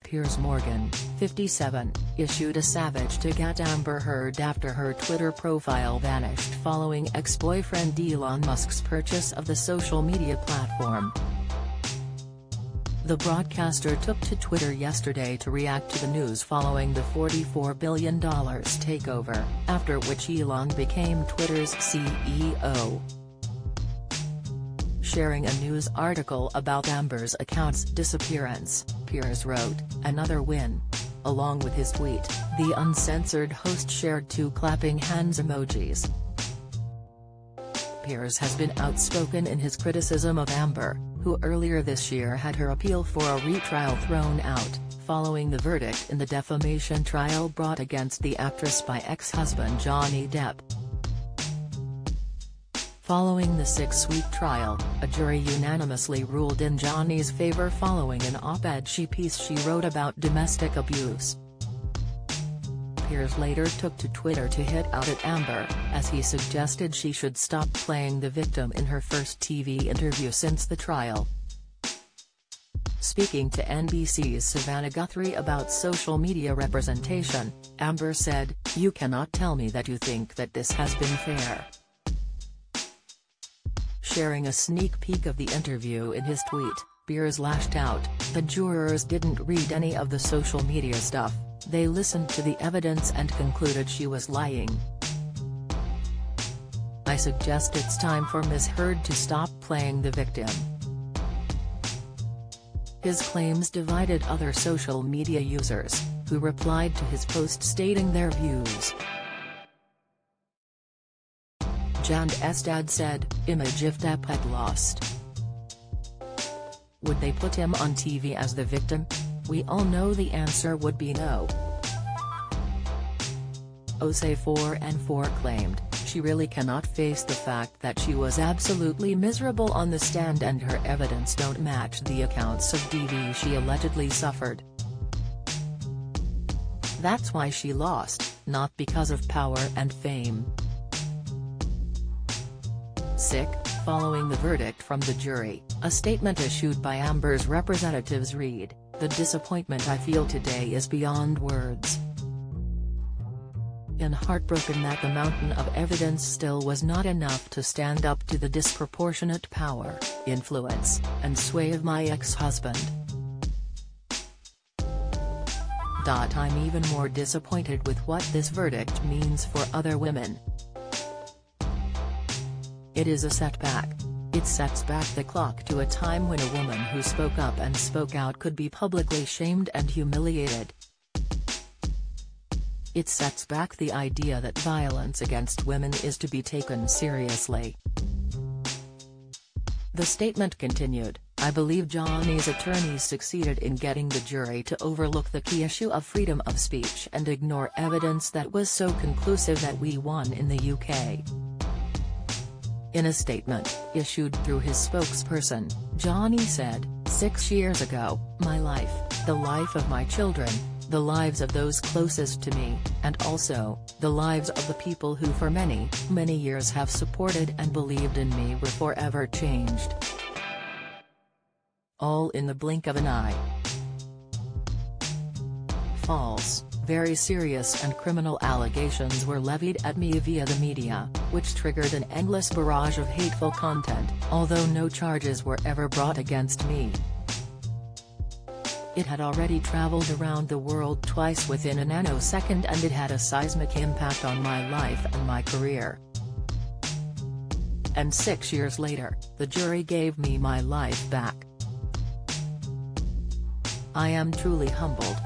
Piers Morgan, 57, issued a savage dig at Amber Heard after her Twitter profile vanished following ex-boyfriend Elon Musk's purchase of the social media platform. The broadcaster took to Twitter yesterday to react to the news following the $44 billion takeover, after which Elon became Twitter's CEO. Sharing a news article about Amber's account's disappearance, Piers wrote, "Another win." Along with his tweet, the uncensored host shared two clapping hands emojis. Piers has been outspoken in his criticism of Amber, who earlier this year had her appeal for a retrial thrown out, following the verdict in the defamation trial brought against the actress by ex-husband Johnny Depp. Following the 6-week trial, a jury unanimously ruled in Johnny's favor following an op-ed piece she wrote about domestic abuse. Piers later took to Twitter to hit out at Amber, as he suggested she should stop playing the victim in her first TV interview since the trial. Speaking to NBC's Savannah Guthrie about social media representation, Amber said, "You cannot tell me that you think that this has been fair." Sharing a sneak peek of the interview in his tweet, Piers lashed out, "The jurors didn't read any of the social media stuff, they listened to the evidence and concluded she was lying. I suggest it's time for Ms. Heard to stop playing the victim." His claims divided other social media users, who replied to his post stating their views. Jan Estad said, "Image if Depp had lost. Would they put him on TV as the victim? We all know the answer would be no." Ose4n4 claimed, "She really cannot face the fact that she was absolutely miserable on the stand and her evidence don't match the accounts of DV she allegedly suffered. That's why she lost, not because of power and fame." Following the verdict from the jury, a statement issued by Amber's representatives read, "The disappointment I feel today is beyond words. And heartbroken that the mountain of evidence still was not enough to stand up to the disproportionate power, influence, and sway of my ex-husband. I'm even more disappointed with what this verdict means for other women. It is a setback. It sets back the clock to a time when a woman who spoke up and spoke out could be publicly shamed and humiliated. It sets back the idea that violence against women is to be taken seriously." The statement continued, "I believe Johnny's attorneys succeeded in getting the jury to overlook the key issue of freedom of speech and ignore evidence that was so conclusive that we won in the UK." In a statement, issued through his spokesperson, Johnny said, "6 years ago, my life, the life of my children, the lives of those closest to me, and also, the lives of the people who for many, many years have supported and believed in me were forever changed. All in the blink of an eye. False, very serious and criminal allegations were levied at me via the media, which triggered an endless barrage of hateful content, although no charges were ever brought against me. It had already traveled around the world twice within a nanosecond and it had a seismic impact on my life and my career. And 6 years later, the jury gave me my life back. I am truly humbled.